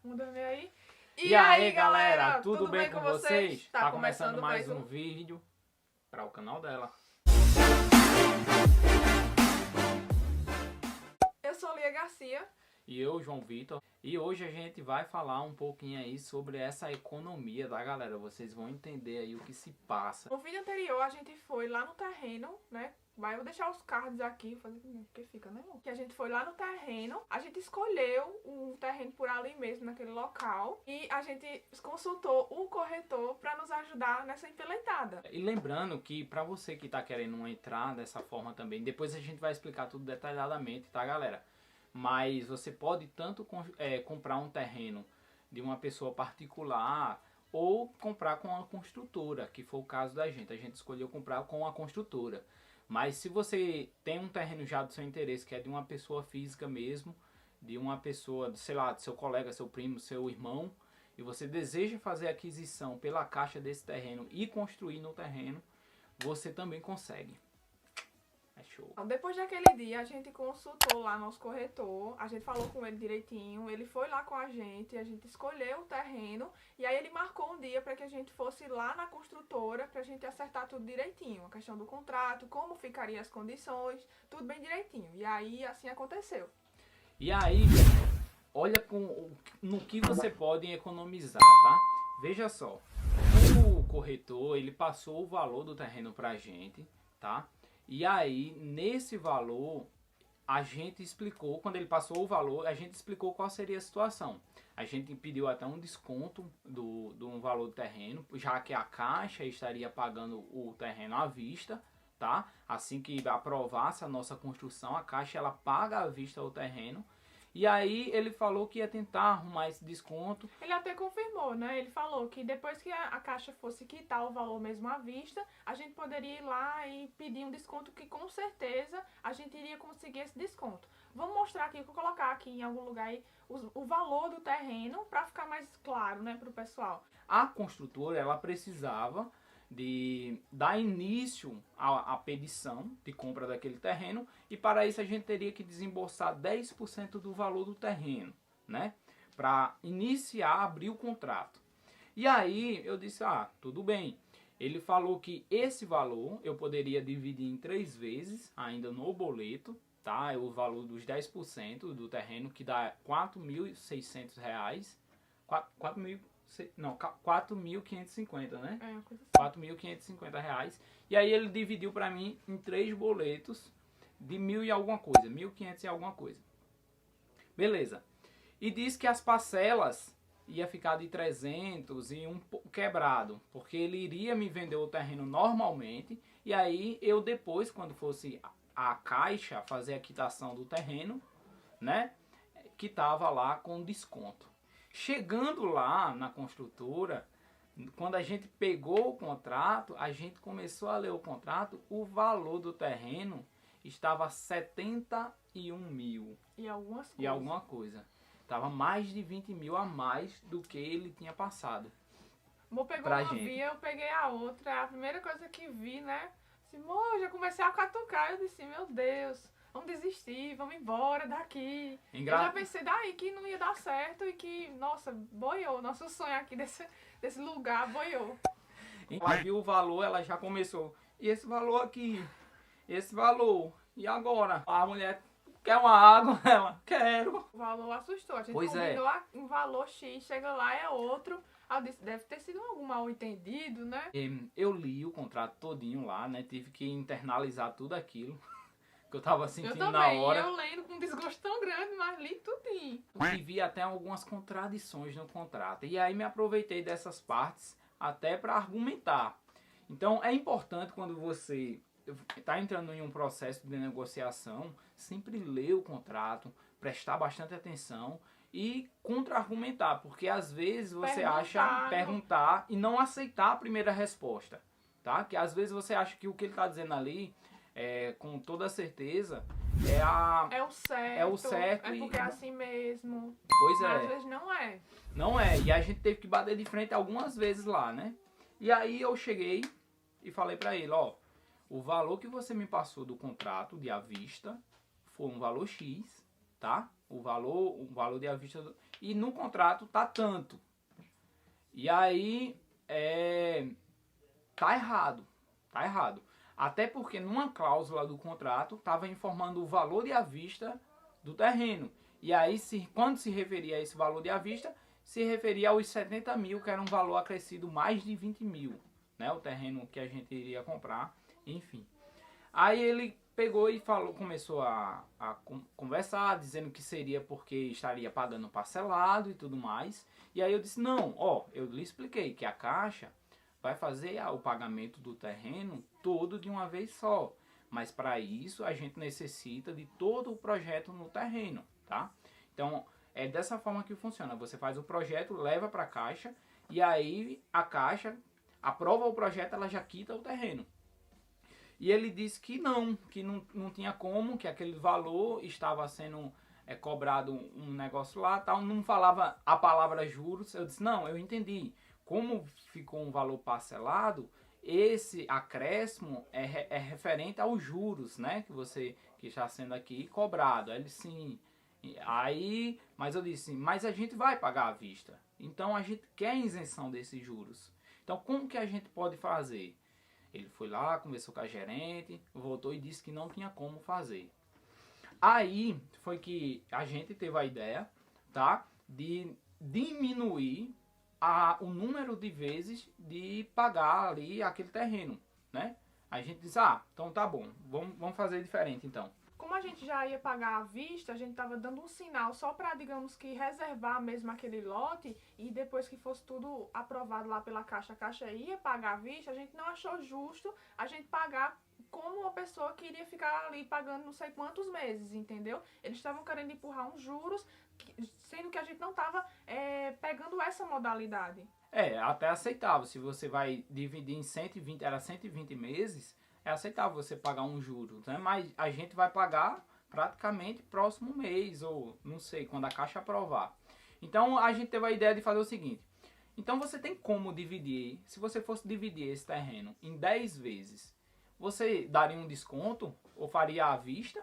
Muda meio aí. E aí, galera, tudo bem com vocês? Tá começando mais um vídeo para o canal dela. Eu sou Lia Garcia. E eu, João Vitor. E hoje a gente vai falar um pouquinho aí sobre essa economia da galera. Vocês vão entender aí o que se passa. No vídeo anterior a gente foi lá no terreno, né? Mas eu vou deixar os cards aqui, porque fica, né? Que a gente foi lá no terreno, a gente escolheu um terreno por ali mesmo, naquele local, e a gente consultou um corretor para nos ajudar nessa empeleitada. E lembrando que para você que tá querendo entrar dessa forma também, depois a gente vai explicar tudo detalhadamente, tá, galera? Mas você pode tanto comprar um terreno de uma pessoa particular ou comprar com uma construtora, que foi o caso da gente. A gente escolheu comprar com a construtora. Mas se você tem um terreno já do seu interesse, que é de uma pessoa física mesmo, de uma pessoa, sei lá, de seu colega, seu primo, seu irmão, e você deseja fazer a aquisição pela Caixa desse terreno e construir no terreno, você também consegue. É show. Depois daquele dia, a gente consultou lá nosso corretor, a gente falou com ele direitinho, ele foi lá com a gente escolheu o terreno, e aí ele marcou um dia para que a gente fosse lá na construtora, pra gente acertar tudo direitinho, a questão do contrato, como ficariam as condições, tudo bem direitinho. E aí, assim aconteceu. E aí, olha no que você pode economizar, tá? Veja só, o corretor, ele passou o valor do terreno pra gente, tá? E aí, nesse valor, a gente explicou, quando ele passou o valor, a gente explicou qual seria a situação. A gente pediu até um desconto do valor do terreno, já que a Caixa estaria pagando o terreno à vista, tá? Assim que aprovasse a nossa construção, a Caixa ela paga à vista o terreno. E aí ele falou que ia tentar arrumar esse desconto. Ele até confirmou, né? Ele falou que depois que a Caixa fosse quitar o valor mesmo à vista, a gente poderia ir lá e pedir um desconto que com certeza a gente iria conseguir esse desconto. Vamos mostrar aqui, vou colocar aqui em algum lugar aí o valor do terreno para ficar mais claro, né, para o pessoal. A construtora, ela precisava de dar início à petição de compra daquele terreno, e para isso a gente teria que desembolsar 10% do valor do terreno, né? Para iniciar, abrir o contrato. E aí eu disse, tudo bem. Ele falou que esse valor eu poderia dividir em 3 vezes, ainda no boleto, tá? É o valor dos 10% do terreno, que dá R$ 4.600. 4.550, né? É, uma coisa assim. R$ 4.550. E aí ele dividiu para mim em 3 boletos de 1.000 e alguma coisa, 1.500 e alguma coisa. Beleza. E disse que as parcelas ia ficar de 300 e um quebrado, porque ele iria me vender o terreno normalmente, e aí eu depois, quando fosse a Caixa fazer a quitação do terreno, né, quitava lá com desconto. Chegando lá na construtora, quando a gente pegou o contrato, a gente começou a ler o contrato, o valor do terreno estava 71 mil. E algumas coisas. E alguma coisa. Estava mais de 20 mil a mais do que ele tinha passado. Mo pegou uma via, eu peguei a outra. A primeira coisa que vi, né? Assim, já comecei a catucar. Eu disse, meu Deus, vamos desistir, vamos embora daqui. Eu já pensei daí que não ia dar certo e que, nossa, boiou. Nosso sonho aqui desse lugar boiou. Ela viu o valor, ela já começou. E esse valor aqui? Esse valor? E agora? A mulher quer uma água? Ela, quero. O valor assustou. A gente combinou um valor X, chega lá é outro. Eu disse, deve ter sido algum mal entendido, né? Eu li o contrato todinho lá, né? Tive que internalizar tudo aquilo que eu tava sentindo na hora. Eu lendo com um desgosto tão grande, mas li tudinho. E vi até algumas contradições no contrato. E aí me aproveitei dessas partes até para argumentar. Então é importante, quando você está entrando em um processo de negociação, sempre ler o contrato, prestar bastante atenção e contra-argumentar, porque às vezes você perguntar e não aceitar a primeira resposta, tá? Que às vezes você acha que o que ele está dizendo ali, com toda certeza, é o certo. É porque é assim mesmo. Pois é. Mas às vezes não é. Não é. E a gente teve que bater de frente algumas vezes lá, né? E aí eu cheguei e falei pra ele, o valor que você me passou do contrato de à vista foi um valor X, tá? O valor de à vista e no contrato tá tanto. E aí, tá errado. Tá errado. Até porque numa cláusula do contrato estava informando o valor de à vista do terreno. E aí, quando se referia a esse valor de à vista, se referia aos 70 mil, que era um valor acrescido mais de 20 mil. Né? O terreno que a gente iria comprar, enfim. Aí ele pegou e começou a conversar, dizendo que seria porque estaria pagando parcelado e tudo mais. E aí eu disse, não, eu lhe expliquei que a Caixa vai fazer o pagamento do terreno todo de uma vez só. Mas para isso a gente necessita de todo o projeto no terreno, tá? Então é dessa forma que funciona. Você faz o projeto, leva para a Caixa e aí a Caixa aprova o projeto, ela já quita o terreno. E ele disse que não tinha como, que aquele valor estava sendo cobrado um negócio lá, tal, não falava a palavra juros. Eu disse, não, eu entendi. Como ficou um valor parcelado, esse acréscimo é referente aos juros, né, que está sendo aqui cobrado. Aí ele sim. Aí, mas eu disse, mas a gente vai pagar à vista. Então a gente quer isenção desses juros. Então como que a gente pode fazer? Ele foi lá, conversou com a gerente, voltou e disse que não tinha como fazer. Aí foi que a gente teve a ideia, tá, de diminuir o número de vezes de pagar ali aquele terreno, né? A gente disse, então tá bom, vamos fazer diferente então. Como a gente já ia pagar à vista, a gente estava dando um sinal só para, digamos que, reservar mesmo aquele lote e depois que fosse tudo aprovado lá pela Caixa, a Caixa ia pagar à vista, a gente não achou justo a gente pagar como uma pessoa que iria ficar ali pagando não sei quantos meses, entendeu? Eles estavam querendo empurrar uns juros, sendo que a gente não estava pegando essa modalidade. Até aceitável. Se você vai dividir em 120, era 120 meses, é aceitável você pagar um juro, né? Mas a gente vai pagar praticamente próximo mês, ou não sei, quando a Caixa aprovar. Então a gente teve a ideia de fazer o seguinte. Então você tem como dividir, se você fosse dividir esse terreno em 10 vezes, você daria um desconto ou faria à vista?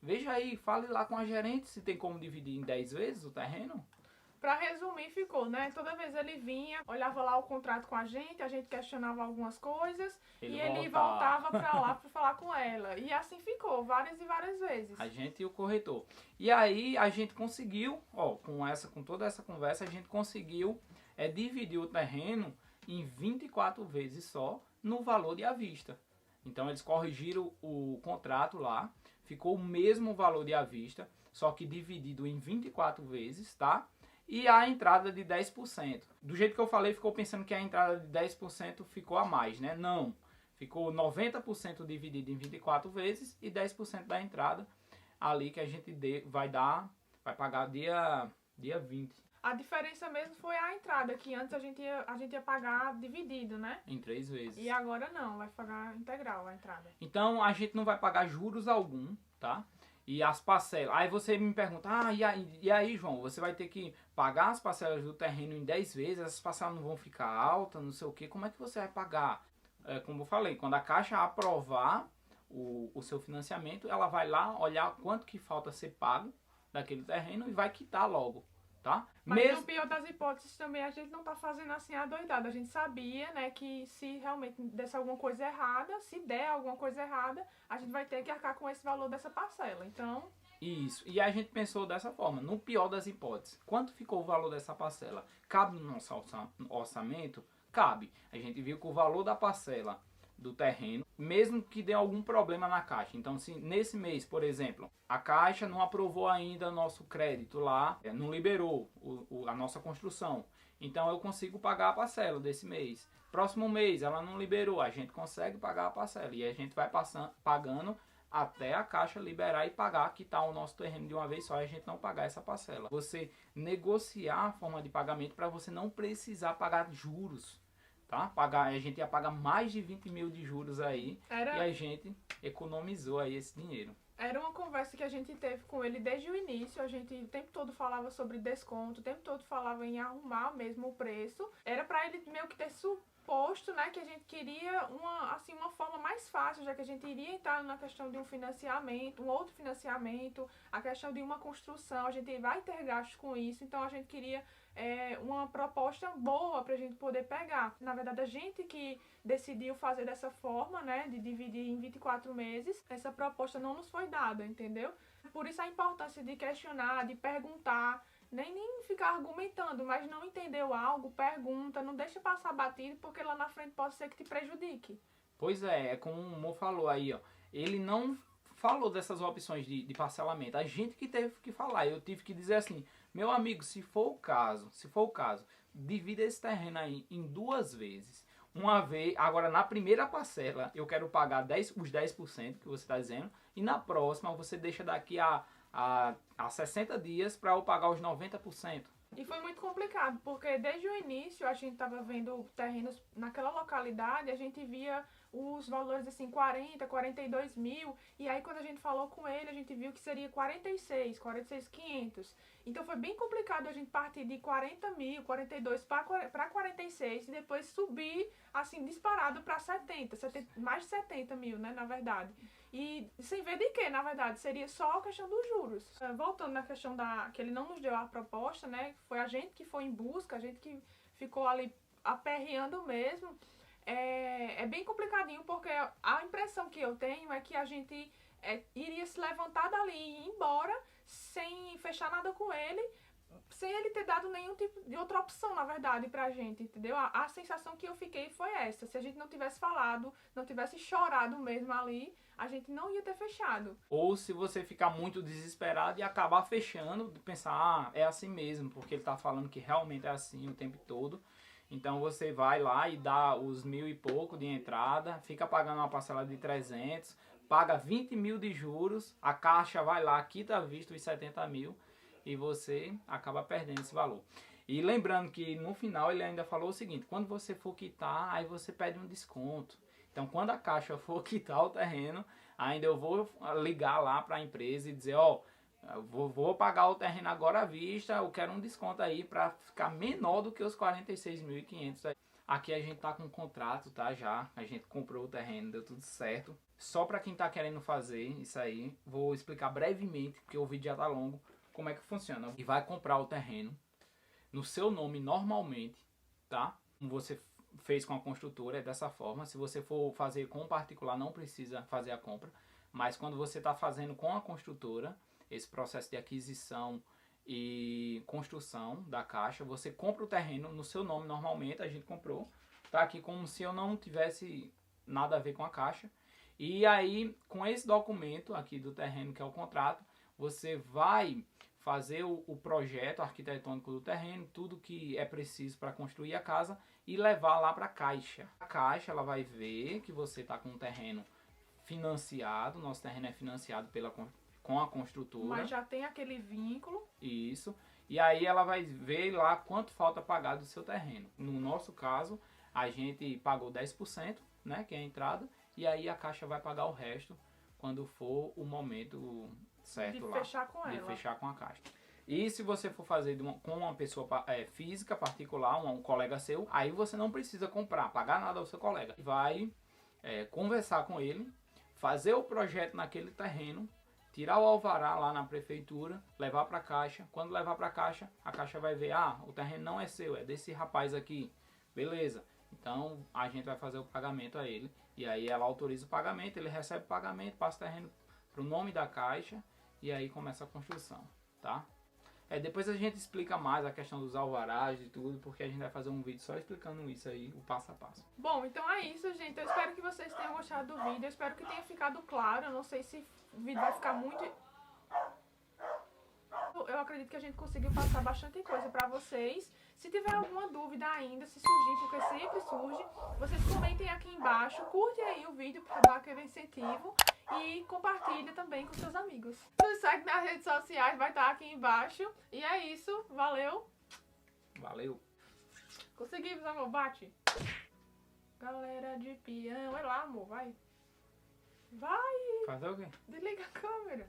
Veja aí, fale lá com a gerente se tem como dividir em 10 vezes o terreno. Pra resumir, ficou, né? Toda vez ele vinha, olhava lá o contrato com a gente questionava algumas coisas ele voltava pra lá pra falar com ela. E assim ficou, várias e várias vezes. A gente e o corretor. E aí a gente conseguiu, com toda essa conversa, a gente conseguiu dividir o terreno em 24 vezes só no valor de à vista. Então eles corrigiram o contrato lá, ficou o mesmo valor de à vista, só que dividido em 24 vezes, tá? E a entrada de 10%. Do jeito que eu falei, ficou pensando que a entrada de 10% ficou a mais, né? Não. Ficou 90% dividido em 24 vezes e 10% da entrada ali que a gente vai pagar dia 20. A diferença mesmo foi a entrada, que antes a gente ia pagar dividido, né? Em 3 vezes. E agora não, vai pagar integral a entrada. Então a gente não vai pagar juros algum, tá? E as parcelas. Aí você me pergunta, e aí, João, você vai ter que pagar as parcelas do terreno em 10 vezes, essas parcelas não vão ficar altas, não sei o que, como é que você vai pagar? Como eu falei, quando a Caixa aprovar o seu financiamento, ela vai lá olhar quanto que falta ser pago daquele terreno e vai quitar logo, tá? Mas no pior das hipóteses também a gente não tá fazendo assim adoidado. A gente sabia, né, que se realmente desse alguma coisa errada, se der alguma coisa errada, a gente vai ter que arcar com esse valor dessa parcela. Então... Isso, e a gente pensou dessa forma, no pior das hipóteses, quanto ficou o valor dessa parcela? Cabe no nosso orçamento? Cabe. A gente viu que o valor da parcela do terreno, mesmo que dê algum problema na Caixa. Então, se nesse mês, por exemplo, a Caixa não aprovou ainda nosso crédito lá, não liberou a nossa construção, então eu consigo pagar a parcela desse mês. Próximo mês, ela não liberou, a gente consegue pagar a parcela e a gente vai pagando até a Caixa liberar e pagar, quitar o nosso terreno de uma vez só e a gente não pagar essa parcela. Você negociar a forma de pagamento para você não precisar pagar juros. Tá? A gente ia pagar mais de 20 mil de juros aí e a gente economizou aí esse dinheiro. Era uma conversa que a gente teve com ele desde o início. A gente o tempo todo falava sobre desconto, o tempo todo falava em arrumar mesmo o preço. Era pra ele meio que ter suposto, né, que a gente queria uma forma mais fácil, já que a gente iria entrar na questão de um financiamento, um outro financiamento, a questão de uma construção, a gente vai ter gastos com isso, então a gente queria uma proposta boa pra gente poder pegar. Na verdade, a gente que decidiu fazer dessa forma, né, de dividir em 24 meses, essa proposta não nos foi dada, entendeu? Por isso a importância de questionar, de perguntar, nem ficar argumentando, mas não entendeu algo, pergunta, não deixa passar batido, porque lá na frente pode ser que te prejudique. Pois é como o Mo falou aí, ó. Ele não falou dessas opções de parcelamento. A gente que teve que falar. Eu tive que dizer assim, meu amigo, se for o caso, divida esse terreno aí em 2 vezes. Uma vez, agora na primeira parcela, eu quero pagar os 10% que você está dizendo, e na próxima você deixa daqui a 60 dias para eu pagar os 90%. E foi muito complicado, porque desde o início a gente estava vendo terrenos naquela localidade, a gente via os valores assim, 40, 42 mil, e aí quando a gente falou com ele, a gente viu que seria 46.500. Então foi bem complicado a gente partir de 40 mil, 42 para 46 e depois subir assim disparado para 70, mais de 70 mil, né, na verdade. E sem ver de que, na verdade, seria só a questão dos juros. Voltando na questão que ele não nos deu a proposta, né, foi a gente que foi em busca, a gente que ficou ali aperreando mesmo. É bem complicadinho, porque a impressão que eu tenho é que a gente iria se levantar dali e ir embora sem fechar nada com ele, sem ele ter dado nenhum tipo de outra opção, na verdade, pra gente, entendeu? A sensação que eu fiquei foi essa. Se a gente não tivesse falado, não tivesse chorado mesmo ali, a gente não ia ter fechado. Ou se você ficar muito desesperado e acabar fechando, pensar, é assim mesmo, porque ele tá falando que realmente é assim o tempo todo. Então você vai lá e dá os 1.000 e pouco de entrada, fica pagando uma parcela de 300, paga 20 mil de juros, a Caixa vai lá, quita à vista os 70 mil e você acaba perdendo esse valor. E lembrando que no final ele ainda falou o seguinte, quando você for quitar, aí você pede um desconto. Então quando a Caixa for quitar o terreno, ainda eu vou ligar lá para a empresa e dizer, ó, vou pagar o terreno agora à vista, eu quero um desconto aí para ficar menor do que os 46.500. Aqui a gente tá com um contrato, tá? Já, a gente comprou o terreno, deu tudo certo. Só para quem tá querendo fazer isso aí, vou explicar brevemente, porque o vídeo já tá longo, como é que funciona. E vai comprar o terreno no seu nome normalmente, tá? Como você fez com a construtora, é dessa forma. Se você for fazer com o particular, não precisa fazer a compra. Mas quando você está fazendo com a construtora, esse processo de aquisição e construção da Caixa, você compra o terreno no seu nome normalmente, a gente comprou, tá aqui como se eu não tivesse nada a ver com a Caixa. E aí, com esse documento aqui do terreno, que é o contrato, você vai fazer o projeto arquitetônico do terreno, tudo que é preciso para construir a casa e levar lá para a Caixa. A Caixa ela vai ver que você está com um terreno financiado, nosso terreno é financiado com a construtora. Mas já tem aquele vínculo. Isso. E aí ela vai ver lá quanto falta pagar do seu terreno. No nosso caso, a gente pagou 10%, né, que é a entrada, e aí a Caixa vai pagar o resto quando for o momento certo de lá. Fechar com ela. De fechar com a Caixa. E se você for fazer com uma pessoa física, particular, um colega seu, aí você não precisa comprar, pagar nada ao seu colega. Vai conversar com ele, fazer o projeto naquele terreno, tirar o alvará lá na prefeitura, levar para a Caixa. Quando levar para a Caixa vai ver, o terreno não é seu, é desse rapaz aqui. Beleza. Então a gente vai fazer o pagamento a ele. E aí ela autoriza o pagamento, ele recebe o pagamento, passa o terreno para o nome da Caixa e aí começa a construção, tá? Depois a gente explica mais a questão dos alvarás e tudo, porque a gente vai fazer um vídeo só explicando isso aí, o passo a passo. Bom, então é isso, gente. Eu espero que vocês tenham gostado do vídeo. Eu espero que tenha ficado claro. Eu não sei se o vídeo vai ficar muito... Eu acredito que a gente conseguiu passar bastante coisa pra vocês. Se tiver alguma dúvida ainda, se surgir, porque sempre surge, vocês comentem aqui embaixo, curte aí o vídeo para dar aquele incentivo e compartilha também com seus amigos. Nos segue nas redes sociais, vai estar aqui embaixo. E é isso, valeu! Valeu! Conseguimos, amor, bate! Galera de peão, vai lá, amor, vai! Vai! Fazer o quê? Desliga a câmera.